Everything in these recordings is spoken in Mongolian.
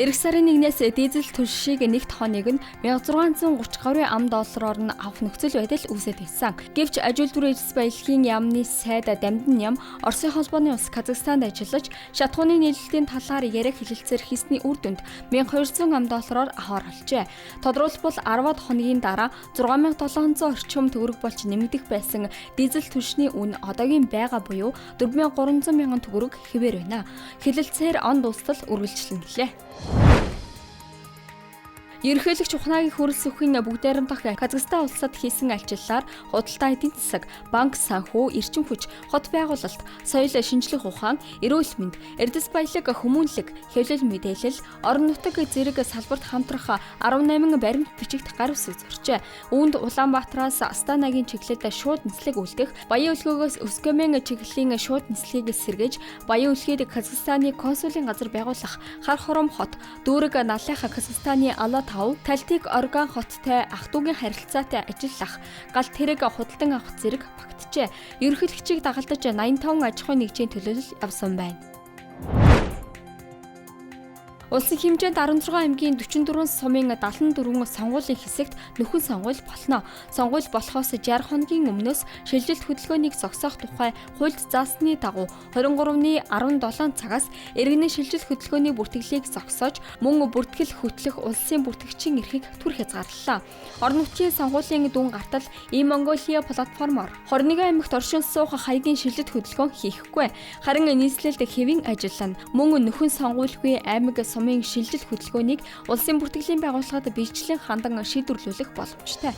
Эх сарын 1-ээс дизель түлшийг нэгт хоног нь 1630 $, нь авах нөхцөл байдал үүсэж байсан. Гэвч аж үйлдвэрийн эжис баялагын яамны сайд Дамдын яам Оросын холбооны улс Казахстанд ажиллаж шатхууны нийлүүлэлтийн талаар яриаг хэлэлцээр хийсний үр дүнд $1,200 аваар олжээ. Тодруулбал 10 хоногийн дараа 6700 орчим төгрөг болж нэмэгдэх байсан дизель түлшний үн одоогийн байгаа буюу $4,300,000 төгрөг хэвээр байна. Хэлэлцээр он дуустал үргэлжлэн гэлээ. Ерөнхийлөгч ухнаагийн хөрөлс өхөн бүгд найрамдах Казахстан улсад хийсэн альчиллаар худалдаа эдийн засаг, банк санхүү, эрчим хүч, хот байгуулалт, соёл шинжлэх ухаан, эрүүл мэнд, эрдэс баялаг, хүмүүнлэг, хэвлэл мэдээлэл, орон нутаг зэрэг салбарт хамтрах 18 баримт бичигт гар үсэг зурчээ. Үүнд Улаанбаатараас Астанагийн чиглэлд шууд нислэг үлдэх, Баян өлгөөгөөс Өскөмэн чиглэлийн шууд нислэгийг сэргээж, Баян өлгийд Казахстаны консулын газар байгуулах Хар Хором хот, дүүрэг налынхаа Казахстаны Талтик орган хоттой ах トゥ угийн харилцаатай ажиллах, галт хэрэг худалдан авах зэрэг багтжээ. Ерөнхийлөгчийг дагалдаж 85 аж ахуйн нэгжийн төлөөлөл явсан байна. Улсын хэмжээнд 16 аймгийн 44 сумын 74 сонгуулийн хэсэгт нөхөн сонгуул болно. Сонгуул болохоос 60 хоногийн өмнөөс шилжилт хөдөлгөөнийг зогсоох тухай хуульд заасны дагуу 23-ны 17 цагаас иргэний шилжилт хөдөлгөөний бүртгэлийг зогсоож мөн бүртгэл хөтлөх улсын бүртгэгчийн эрхийг түр хязгаарлалаа. Орон нутгийн сонгуулийн дүн гартал E-Mongolia платформоор 21 аймагт оршин суух хаягийн шилжилт хөдөлгөөн хийхгүй. Харин нийслэлд хэвийн ажиллана. Мөн нөхөн сонгуулгүй аймаг сумын шилжилт хөдөлгөөнийг улсын бүртгэлийн байгууллагад биечлэн хандан шийдвэрлүүлэх боломжтой.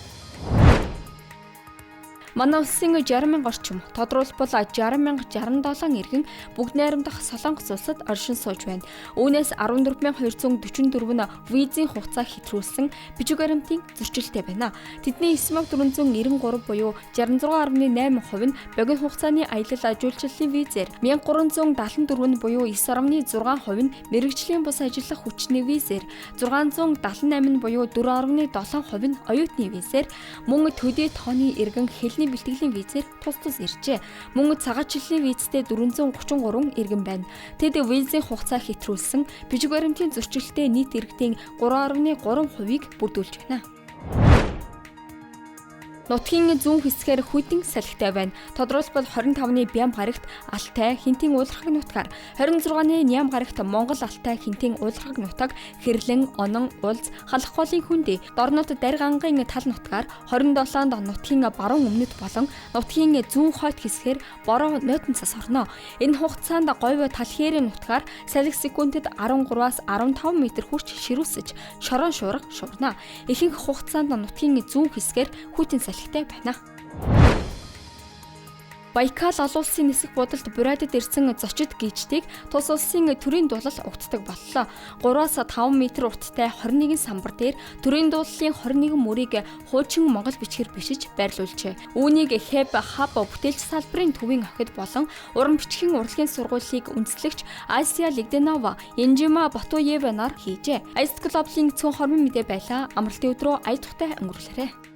Манай улсын 60,000 орчим, тодруулбал 60,067 иргэн бүгд найрамдах Солонгос улсад оршин сууж байна. Үүнээс 14,244 нь визийн хугацаа хэтрүүлсэн бичиг баримтын зөрчилтэй байна. Тэдний 9,493 буюу 66.8% нь богино хугацааны аялал жуулчлалын визээр, 1,374 буюу 9.6% нь мэргэжлийн бус ажиллах хүчний визээр, 678 буюу 4.7% нь оюутны визээр, мөн төдий тооны иргэн хэлний бэлтгэлийн визээр тус иржээ. Мөн цагаачлалын визтэй 433 иргэн байна. Тэд визийн хугацаа хэтрүүлсэн бичиг баримтын зөрчилтэй нийт иргэдийн 3.3%-ийг бүрдүүлж байна. Нутгийн зүүн хэсгээр хүйтэн салхитай байна. Тодруулбал 25-ны Бям гарагт Алтай, Хинтийн уулархаг нутгаар, 26-ны Ням гарагт Монгол Алтай, Хинтийн уулархаг нутаг, Хэрлэн, Онон, Улз, Халахголын хүндий, Дорнод Даргангийн тал нутгаар, 27-нд нутгийн баруун өмнөд болон нутгийн зүүн хойд хэсгээр бороо нойтон цас орно. Энэ хугацаанд говь талхээрийн нутгаар салхи секундэд 13-аас 15 м хүрч ширүүсэж, шорон шуурга шуурна. Ихэнх хугацаанд нутгийн зүүн хэсгээр хүйтэн салхитай байна. Байкал олон улсын нисэх будалд буриадад ирсэн зочид гийчдийг тус улсын төрийн дуулал угтдаг боллоо. 3-аас 5 м урттай 21 самбар дээр төрийн дуулалын 21 мөрийг хуучин монгол бичгээр бичиж байрлуулжээ. Үүнийг Хэб хаб бүтээлч салбарын төвийн охид болон уран бичгийн урлагийн сургуулийг үндэслэгч Асия Лигденова Энжима Батуеванаар хийжээ. Айс Глобалын цөөн хормын мэдээ байлаа. Амралтын өдрөө ая тухтай өнгөрүүлээрэй.